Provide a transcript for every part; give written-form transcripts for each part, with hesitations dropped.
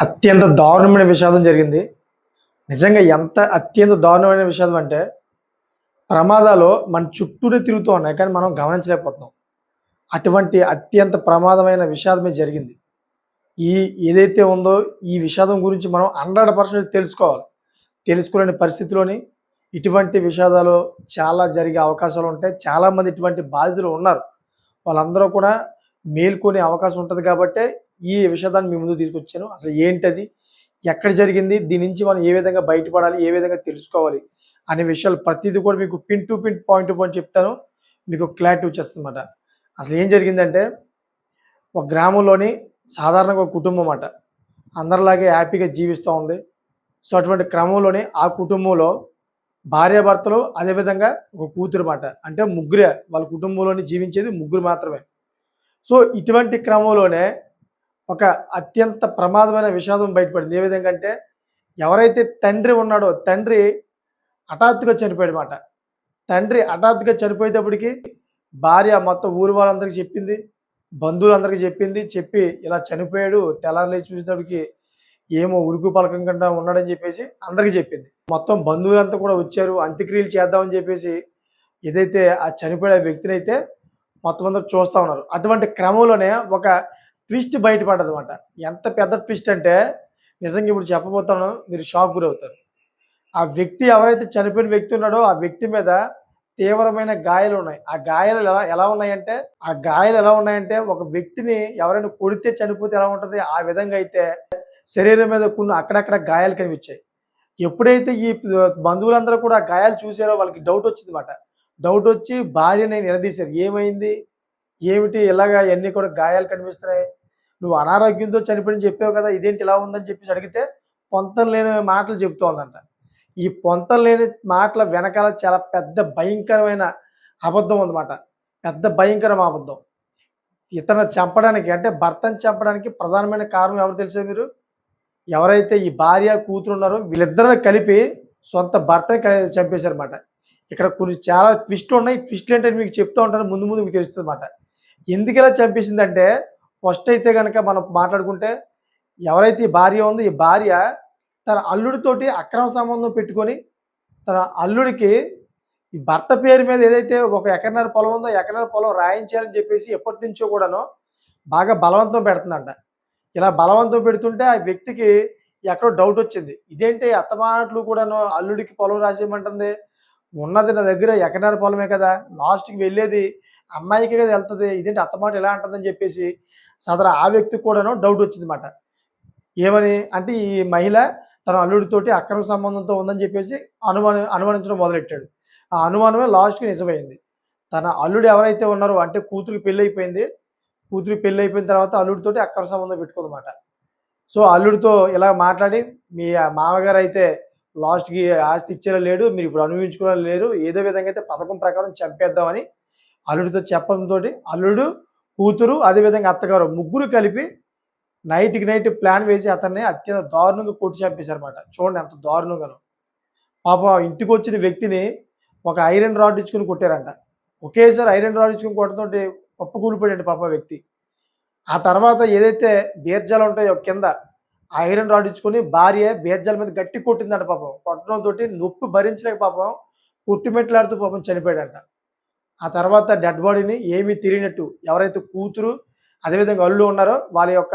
అత్యంత దారుణమైన విషాదం జరిగింది. నిజంగా ఎంత అత్యంత దారుణమైన విషాదం అంటే, ప్రమాదాలు మన చుట్టూనే తిరుగుతూ ఉన్నాయి. కానీ మనం గమనించలేకపోతున్నాం. అటువంటి అత్యంత ప్రమాదమైన విషాదమే జరిగింది. ఈ ఏదైతే ఉందో ఈ విషాదం గురించి మనం 100% తెలుసుకోవాలి. తెలుసుకోలేని పరిస్థితిలోని ఇటువంటి విషాదాలు చాలా జరిగే అవకాశాలుంటాయి. చాలామంది ఇటువంటి బాధితులు ఉన్నారు. వాళ్ళందరూ కూడా మేల్కొనే అవకాశం ఉంటది కాబట్టే ఈ విషాదాన్ని మీ ముందుకు తీసుకొచ్చాను. అసలు ఏంటది? ఎక్కడ జరిగింది? దీని నుంచి మనం ఏ విధంగా బయటపడాలి? ఏ విధంగా తెలుసుకోవాలి? అనే విషయాలు ప్రతీది కూడా మీకు pin to pin, point to point చెప్తాను. మీకు క్లారిటీ వచ్చేస్తుందన్నమాట. అసలు ఏం జరిగిందంటే, ఒక గ్రామంలోని సాధారణంగా ఒక కుటుంబం మాట. అందరిలాగే హ్యాపీగా జీవిస్తూ ఉంది. సో, అటువంటి క్రమంలోనే ఆ కుటుంబంలో భార్యాభర్తలు అదేవిధంగా ఒక కూతురు మాట. అంటే ముగ్గురే వాళ్ళ కుటుంబంలోని జీవించేది ముగ్గురు మాత్రమే. సో, ఇటువంటి క్రమంలోనే ఒక అత్యంత ప్రమాదమైన విషాదం బయటపడింది. ఏ విధంగా అంటే, ఎవరైతే తండ్రి ఉన్నాడో తండ్రి హఠాత్తుగా చనిపోయాడమాట. తండ్రి హఠాత్తుగా చనిపోయేటప్పటికి భార్య మొత్తం ఊరు వాళ్ళందరికీ చెప్పింది. బంధువులందరికీ చెప్పింది. చెప్పి ఇలా చనిపోయాడు. తెల్లారి లేచి చూసేటప్పటికి ఏమో ఉలుకు పలకంకుండా ఉన్నాడని చెప్పేసి అందరికీ చెప్పింది. మొత్తం బంధువులంతా కూడా వచ్చారు. అంత్యక్రియలు చేద్దామని చెప్పేసి ఏదైతే ఆ చనిపోయిన వ్యక్తినైతే మొత్తం అందరూ చూస్తా ఉన్నారు. అటువంటి క్రమంలోనే ఒక ట్విస్ట్ బయటపడ్డదన్నమాట. ఎంత పెద్ద ట్విస్ట్ అంటే నిజంగా ఇప్పుడు చెప్పబోతాను, మీరు షాక్ గురవుతారు. ఆ వ్యక్తి ఎవరైతే చనిపోయిన వ్యక్తి ఉన్నాడో ఆ వ్యక్తి మీద తీవ్రమైన గాయాలున్నాయి. ఆ గాయాలు ఎలా ఎలా ఉన్నాయంటే ఒక వ్యక్తిని ఎవరైనా కొడితే చనిపోతే ఎలా ఉంటది? ఆ విధంగా అయితే శరీరం మీద కొన్ని అక్కడక్కడ గాయాలు కనిపించాయి. ఎప్పుడైతే ఈ బంధువులందరూ కూడా ఆ గాయాలు చూసారో వాళ్ళకి డౌటొచ్చిందన్నమాట. డౌటొచ్చి భార్యని నిలదీశారు. "ఏమైంది? ఏమిటి ఇలాగా ఇయన్నీ కూడా గాయాలు కనిపిస్తున్నాయి? నువ్వు అనారోగ్యంతో చనిపోయాడని చెప్పావు కదా! ఇదేంటి ఇలా ఉందని" చెప్పేసి అడిగితే పొంతన లేని మాటలు చెప్తోందంట. ఈ పొంతన లేని మాటల వెనకాల చాలా పెద్ద భయంకరమైన అబద్ధం ఉందన్నమాట. పెద్ద భయంకరం అబద్ధం. ఇతన్ని చంపడానికి అంటే భర్తని చంపడానికి ప్రధానమైన కారణం ఎవరు తెలుసా మీరు? ఎవరైతే ఈ భార్య, కూతురు ఉన్నారో వీళ్ళిద్దరిని కలిపి సొంత భర్తని చంపేశారన్నమాట. ఇక్కడ కొన్ని చాలా ట్విస్ట్‌లున్నాయి. ట్విస్ట్‌లేంటని మీకు చెప్తా ఉంటాను. ముందు ముందు మీకు తెలుస్తదన్నమాట. ఎందుకిలా చంపేసిందంటే, ఫస్ట్ అయితే గనక మనం మాట్లాడుకుంటే, ఎవరైతే ఈ భార్య ఉందో, ఈ భార్య తన అల్లుడితోటి అక్రమ సంబంధం పెట్టుకొని, తన అల్లుడికి ఈ భర్త పేరు మీద ఏదైతే ఒక ఎకరన్నర పొలం ఉందో, ఎకరన్నర పొలం రాయించాలని చెప్పేసి ఎప్పటినుంచో కూడాను బాగా బలవంతం పెడుతుందంట. ఇలా బలవంతం పెడుతుంటే ఆ వ్యక్తికి ఎక్కడో డౌటొచ్చింది. ఇదేంటి అత్తమాటలు కూడాను అల్లుడికి పొలం రాసేయమంటుంది. ఉన్నది నా దగ్గర ఎకరన్నర పొలమే కదా! లాస్ట్‌కి వెళ్ళేది అమ్మాయికే కదా ఎళ్తది. ఇదేంటి అత్తమాట ఇలా అంటుందని చెప్పేసి ఆ వ్యక్తికి కూడాను డౌటొచ్చిందన్నమాట. ఏమని? అంటే ఈ మహిళ తన అల్లుడితోటి అక్రమ సంబంధంతో ఉందని చెప్పేసి అనుమానించడం మొదలెట్టాడు. ఆ అనుమానమే లాస్ట్‌కి నిజమైంది. తన అల్లుడు ఎవరైతే ఉన్నారో అంటే కూతురికి పెళ్లయిపోయింది. కూతురికి పెళ్లయిపోయిన తర్వాత అల్లుడితోటి అక్రమ సంబంధం పెట్టుకుందన్నమాట. సో, అల్లుడితో ఇలా మాట్లాడి, "మీ మామగారైతే లాస్ట్‌కి ఆస్తి ఇచ్చేలా లేడు. మీరిప్పుడు అనుభవించుకునేలా లేరు. ఏదో విధంగా అయితే పథకం ప్రకారం చంపేద్దామని" అల్లుడితో చెప్పడంతోటి అల్లుడు, కూతురు అదేవిధంగా అత్తగారు ముగ్గురు కలిపి నైట్‌కి నైట్ ప్లాన్ వేసి అతన్ని అత్యంత దారుణంగా కొట్టి చంపేశారన్నమాట. చూడండి ఎంత దారుణంగానో. పాపం ఇంటికొచ్చిన వ్యక్తిని ఒక ఐరన్ రాడ్ ఇచ్చుకొని కొట్టారంట. ఒకేసారి ఐరన్ రాడ్ ఇచ్చుకొని కొట్టడంతోటి కుప్పకూలిపోయాడంట పాపం ఆ వ్యక్తి. ఆ తర్వాత ఏదైతే బీర్జాలు ఉంటాయో కింద ఆ ఐరన్ రాడ్ ఇచ్చుకొని భార్య బీర్జాల మీద గట్టిగా కొట్టిందంట పాపం. కొట్టడంతోటి నొప్పి భరించలేక పాపం కొట్టుమిట్టాడుతూ పాపం చనిపోయాడంట. ఆ తర్వాత డెడ్ బాడీని ఏమీ తెలియనట్టు ఎవరైతే కూతురు, అదేవిధంగా అల్లుడు ఉన్నారో వాళ్ళ యొక్క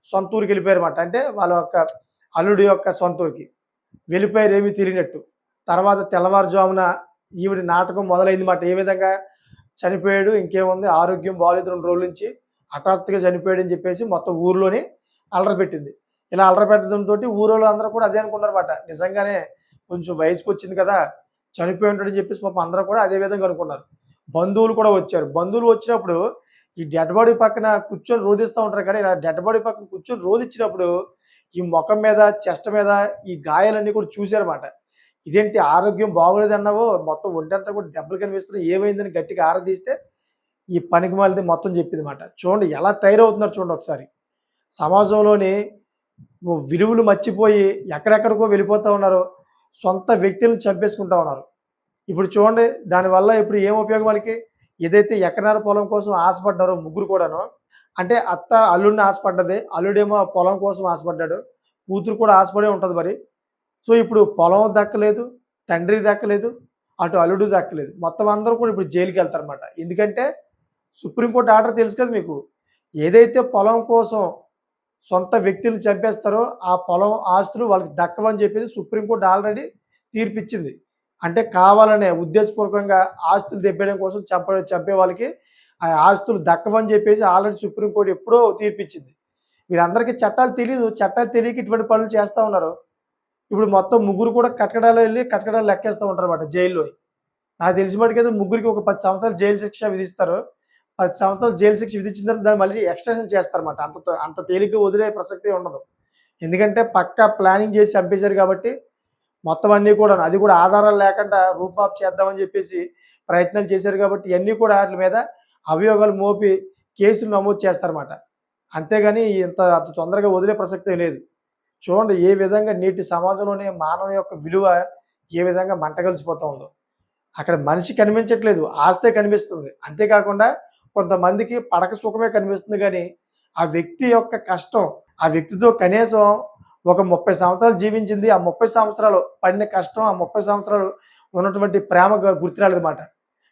సొంత ఊరికెళ్ళిపోయారన్నమాట. అంటే వాళ్ళ యొక్క అల్లుడి యొక్క సొంత ఊరికి. వెళ్ళిపోయారు ఏమీ తెలియనట్టు. తర్వాత తెల్లవారుజామున ఈవిడ నాటకం మొదలైందన్నమాట. ఏ విధంగా చనిపోయాడు, ఇంకేముంది ఆరోగ్యం బాలేదు 2 రోజుల నుంచి. హఠాత్తుగా చనిపోయాడని చెప్పేసి మొత్తం ఊర్లోని అల్లరి పెట్టింది. ఇలా అల్లరి పెట్టడంతోటి ఊరోళ్ళందరూ కూడా అదే అనుకున్నారన్నమాట. నిజంగానే కొంచెం వయసుకొచ్చింది కదా! చనిపోయి ఉంటాడని చెప్పేసి పాపం అందరూ కూడా అదే విధంగా అనుకున్నారు. బంధువులు కూడా వచ్చారు. బంధువులు వచ్చినప్పుడు ఈ డెడ్ బాడీ పక్కన కూర్చొని రోదిస్తా ఉంటారు కానీ, ఇలా డెడ్ బాడీ పక్కన కూర్చొని రోదిచ్చినప్పుడు ఈ మొఖం మీద, చెస్ట్ మీద ఈ గాయాలన్నీ కూడా చూసారన్నమాట. ఇదేంటి ఆరోగ్యం బాగోలేదన్నావు, మొత్తం ఒంటంతా కూడా దెబ్బలు కనిపిస్తున్నాయి. ఏమైందని గట్టిగా ఆరా తీస్తే ఈ పనికిమాలినది మొత్తం చెప్పిందన్నమాట. చూడండి ఎలా తయారవుతున్నారు చూడండి ఒకసారి. సమాజంలోని విలువలు మర్చిపోయి ఎక్కడెక్కడికో వెళ్ళిపోతా ఉన్నారు. సొంత వ్యక్తులను చంపేసుకుంటా ఉన్నారు. ఇప్పుడు చూడండి దానివల్ల ఇప్పుడు ఏం ఉపయోగం వాళ్ళకి? ఏదైతే ఎకరాల పొలం కోసం ఆశపడ్డారో ముగ్గురు కూడాను, అంటే అత్త అల్లుడిని ఆశపడ్డది. అల్లుడేమో ఆ పొలం కోసం ఆశపడ్డాడు. కూతురు కూడా ఆశపడే ఉంటుంది మరి. సో, ఇప్పుడు పొలం దక్కలేదు, తండ్రికి దక్కలేదు, అటు అల్లుడు దక్కలేదు. మొత్తం అందరూ కూడా ఇప్పుడు జైలుకెళ్తారన్నమాట. ఎందుకంటే సుప్రీంకోర్టు ఆర్డర్ తెలుసు కదా మీకు. ఏదైతే పొలం కోసం సొంత వ్యక్తుల్ని చంపేస్తారో, ఆ పొలం ఆస్తులు వాళ్ళకి దక్కవని చెప్పేసి సుప్రీంకోర్టు ఆల్రెడీ తీర్పిచ్చింది. అంటే కావాలనే ఉద్దేశపూర్వకంగా ఆస్తులు దెబ్బేయడం కోసం చంపే వాళ్ళకి ఆ ఆస్తులు దక్కవని చెప్పేసి ఆల్రెడీ సుప్రీంకోర్టు ఎప్పుడో తీర్పిచ్చింది. వీరందరికీ చట్టాలు తెలీదు. చట్టాలు తెలియక ఇటువంటి పనులు చేస్తా ఉన్నారు. ఇప్పుడు మొత్తం ముగ్గురు కూడా కటకడాలో ఎళ్లి కటకడాలు లెక్కేస్తూ ఉంటారన్నమాట జైల్లోని. నాకు తెలిసిన మట్టుకైతే ముగ్గురికి ఒక 10 సంవత్సరాలు జైలు శిక్ష విధిస్తారు. 10 సంవత్సరాలు జైలు శిక్ష విధించిన తర్వాత దాన్ని మళ్ళీ ఎక్స్‌టెన్షన్ చేస్తారన్నమాట. అంత తేలిగ్గా వదిలే ప్రసక్తే ఉండదు. ఎందుకంటే పక్కా ప్లానింగ్ చేసి చంపేశారు కాబట్టి మొత్తం అన్నీ కూడాను. అది కూడా ఆధారాలు లేకుండా రూపుమాపు చేద్దామని చెప్పేసి ప్రయత్నాలు చేశారు కాబట్టి ఇయన్నీ కూడా ఆటిల మీద అభియోగాలు మోపి కేసులు నమోదు చేస్తారన్నమాట. అంతేగాని అంత తొందరగా వదిలే ప్రసక్తే లేదు. చూడండి ఏ విధంగా నేటి సమాజంలోనే మానవుని యొక్క విలువ ఏ విధంగా మంటగలిసిపోతా ఉందో. అక్కడ మనిషి కనిపించట్లేదు. ఆస్తే కనిపిస్తుంది. అంతేకాకుండా కొంతమందికి పడక సుఖమే కనిపిస్తుంది గానీ, ఆ వ్యక్తి యొక్క కష్టం, ఆ వ్యక్తితో కనీసం ఒక 30 సంవత్సరాలు జీవించింది. ఆ 30 సంవత్సరాలు పడిన కష్టం, ఆ 30 సంవత్సరాలు ఉన్నటువంటి ప్రేమ గుర్తు రాలేదన్నమాట.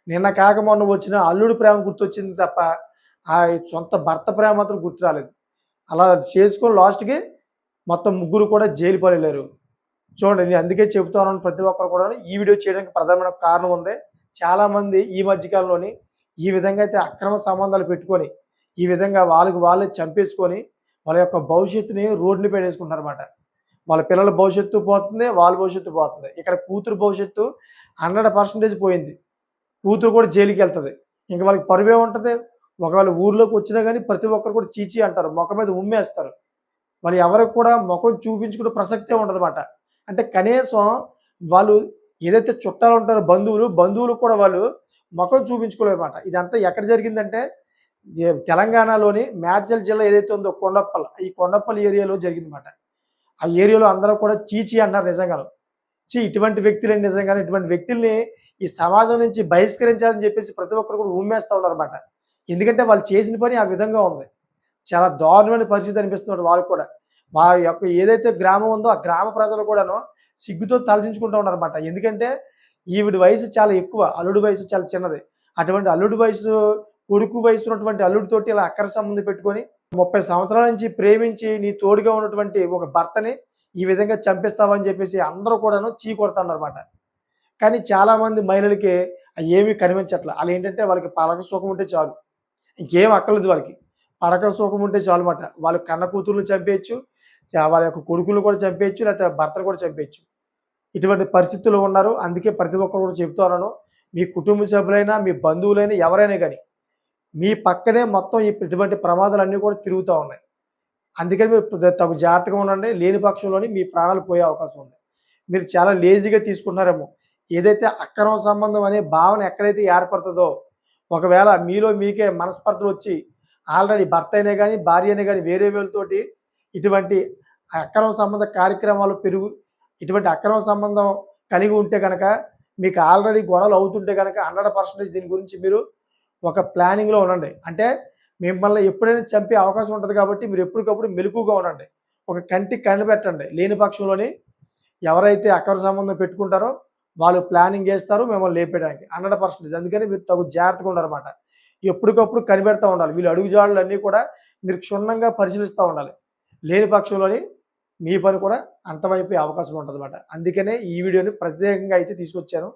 నిన్న కాక మొన్న వచ్చిన అల్లుడి ప్రేమ గుర్తొచ్చింది తప్ప, ఆ సొంత భర్త ప్రేమ మాత్రం గుర్తు రాలేదు. అలా చేసుకొని లాస్ట్‌కి మొత్తం ముగ్గురు కూడా జైలు పాలయ్యారు. చూడండి నేను అందుకే చెప్తున్నాను ప్రతి ఒక్కరు కూడా ఈ వీడియో చేయడానికి ప్రధానమైన కారణం ఉంది. చాలామంది ఈ మధ్య కాలంలోని ఈ విధంగా అయితే అక్రమ సంబంధాలు పెట్టుకొని, ఈ విధంగా వాళ్ళకి వాళ్ళే చంపేసుకొని, వాళ్ళ యొక్క భవిష్యత్తుని రోడ్డున పెట్టేసుకుంటున్నారన్నమాట. వాళ్ళ పిల్లల భవిష్యత్తు పోతుంది, వాళ్ళ భవిష్యత్తు పోతుంది. ఇక్కడ కూతురు భవిష్యత్తు 100% పోయింది. కూతురు కూడా జైలుకెళ్తది. ఇంక వాళ్ళకి పరువేముంటది? ఒకవేళ ఊర్లోకి వచ్చినా గానీ ప్రతి ఒక్కరు కూడా చీ చీ అంటారు. మొఖం మీద ఉమ్మేస్తారు. మరి ఎవరికి కూడా మొఖం చూపించుకునే ప్రసక్తే ఉండదన్నమాట. అంటే కనీసం వాళ్ళు ఏదైతే చుట్టాలుంటారో బంధువులు కూడా వాళ్ళు మొఖం చూపించుకోలేదన్నమాట. ఇదంతా ఎక్కడ జరిగిందంటే తెలంగాణలోని మేడ్చల్ జిల్లా ఏదైతే ఉందో కొండప్పల్, ఈ కొండప్పల్ ఏరియాలో జరిగిందన్నమాట. ఆ ఏరియాలో అందరూ కూడా చీ చీ అన్నారు నిజంగాను. ఇటువంటి వ్యక్తులని నిజంగానే ఇటువంటి వ్యక్తుల్ని ఈ సమాజం నుంచి బహిష్కరించాలని చెప్పేసి ప్రతి ఒక్కరు కూడా ఉమ్మేస్తా ఉన్నారన్నమాట. ఎందుకంటే వాళ్ళు చేసిన పని ఆ విధంగా ఉంది. చాలా దారుణమైన పరిస్థితి అనిపిస్తున్నది వాళ్ళకి కూడా. మా యొక్క ఏదైతే గ్రామం ఉందో ఆ గ్రామ ప్రజలు కూడాను సిగ్గుతో తలదించుకుంటూ ఉన్నారన్నమాట. ఎందుకంటే ఈవిడ వయసు చాలా ఎక్కువ. అల్లుడి వయసు చాలా చిన్నది. అటువంటి అల్లుడి వయసు కొడుకు వయసు ఉన్నటువంటి అల్లుడితోటి ఇలా అక్రమ సంబంధం పెట్టుకొని 30 సంవత్సరాల నుంచి ప్రేమించి నీ తోడుగా ఉన్నటువంటి ఒక భర్తని ఈ విధంగా చంపేస్తావని చెప్పేసి అందరూ కూడాను చీ కొడతన్నారన్నమాట. కానీ చాలామంది మహిళలకి అయేమీ కనిపించట్ల. ఆళ్ళేంటంటే వాళ్ళకి పడక సుఖం ఉంటే చాలు. ఇంకేం అక్కర్లేదు వాళ్ళకి. పడక సుఖం ఉంటే చాలన్నమాట. వాళ్ళ కన్న కూతుర్లను చంపేయొచ్చు. వాళ్ళ యొక్క కొడుకులను కూడా చంపేయొచ్చు. లేకపోతే భర్తను కూడా చంపేయొచ్చు. ఇటువంటి పరిస్థితుల్లో ఉన్నారు. అందుకే ప్రతి ఒక్కరు కూడా చెప్తా ఉన్నాను. మీ కుటుంబ సభ్యులైనా, మీ బంధువులైనా ఎవరైనా గాని, మీ పక్కనే మొత్తం ఇటువంటి ప్రమాదాలన్నీ కూడా తిరుగుతా ఉన్నాయి. అందుకని మీరు తగు జాగ్రత్తగా ఉండండి. లేని పక్షంలోని మీ ప్రాణాలు పోయే అవకాశం ఉంది. మీరు చాలా లేజీగా తీసుకుంటున్నారేమో. ఏదైతే అక్రమ సంబంధం అనే భావన ఎక్కడైతే ఏర్పడుతదో, ఒకవేళ మీలో మీకే మనస్పర్ధలొచ్చి ఆల్రెడీ భర్త అయినా గాని, భార్య అయినా గాని వేరే వాళ్ళతోటి ఇటువంటి అక్రమ సంబంధ కార్యక్రమాలు ఇటువంటి అక్రమ సంబంధం కలిగి ఉంటే గనక, మీకు ఆల్రెడీ గొడవలు అవుతుంటే గనక 100% దీని గురించి మీరు ఒక ప్లానింగ్‌లో ఉండండి. అంటే మిమ్మల్ని ఎప్పుడైనా చంపే అవకాశం ఉంటది కాబట్టి మీరు ఎప్పటికప్పుడు మెలకువగా ఉండండి. ఒక కంటికి కనిపెట్టండి. లేని పక్షంలోని ఎవరైతే అక్రమ సంబంధం పెట్టుకుంటారో వాళ్ళు ప్లానింగ్ చేస్తారు మిమ్మల్ని లేపేయడానికి 100%. అందుకని మీరు తగు జాగ్రత్తగా ఉండాలన్నమాట. ఎప్పటికప్పుడు కనిపెడతా ఉండాలి. వీళ్ళు అడుగుజాడలన్నీ కూడా మీరు క్షుణ్ణంగా పరిశీలిస్తా ఉండాలి. లేని పక్షంలోని మీ పని కూడా అంతమైపోయే అవకాశం ఉంటదన్నమాట. అందుకనే ఈ వీడియోని ప్రత్యేకంగా అయితే తీసుకొచ్చాను.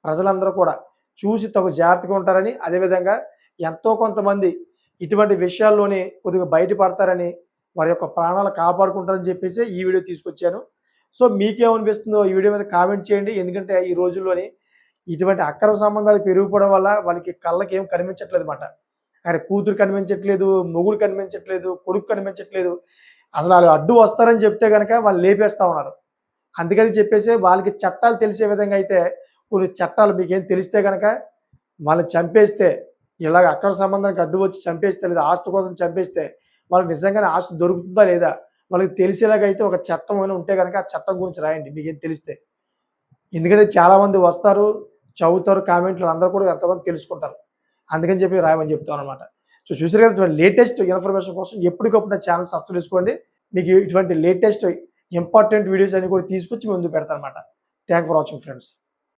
ప్రజలందరూ కూడా చూసి తగు జాగ్రత్తగా ఉంటారని, అదేవిధంగా ఎంతో కొంతమంది ఇటువంటి విషయాల్లోని కొద్దిగా బయటపడతారని, వారి యొక్క ప్రాణాలు కాపాడుకుంటారని చెప్పేసి ఈ వీడియో తీసుకొచ్చాను. సో, మీకేమనిపిస్తుందో ఈ వీడియో మీద కామెంట్ చేయండి. ఎందుకంటే ఈ రోజుల్లోని ఇటువంటి అక్రమ సంబంధాలు పెరిగిపోవడం వల్ల వాళ్ళకి కళ్ళకి ఏం కనిపించట్లేదన్నమాట. అక్కడ కూతురు కనిపించట్లేదు, మొగుడు కనిపించట్లేదు, కొడుకు కనిపించట్లేదు. అసలు ఆళ్ళు అడ్డు వస్తారని చెప్తే గనక వాళ్ళు లేపేస్తా ఉన్నారు. అందుకని చెప్పేసి వాళ్ళకి చట్టాలు తెలిసే విధంగా అయితే కొన్ని చట్టాలు మీకేం తెలిస్తే గనక వాళ్ళని చంపేస్తే ఇలాగ అక్రమ సంబంధానికి అడ్డు వచ్చి చంపేస్తే లేదా ఆస్తి కోసం చంపేస్తే వాళ్ళకి నిజంగానే ఆస్తి దొరుకుతుందా లేదా? వాళ్ళకి తెలిసేలాగైతే ఒక చట్టం ఏమైనా ఉంటే గనక ఆ చట్టం గురించి రాయండి మీకేం తెలిస్తే. ఎందుకంటే చాలామంది వస్తారు, చదువుతారు కామెంట్లు అందరూ కూడా ఎంతోమంది తెలుసుకుంటారు. అందుకని చెప్పి రాయమని చెప్తాననమాట. సో, చూసారు కదా లేటెస్ట్ ఇన్ఫర్మేషన్ కోసం ఎప్పటికప్పుడు నా ఛానల్ సబ్స్క్రైబ్ చేసుకోండి. మీకు ఇటువంటి లేటెస్ట్ ఇంపార్టెంట్ వీడియోస్ అన్ని కూడా తీసుకొచ్చి ముందు పెడతాను అనమాట. Thank for watching friends.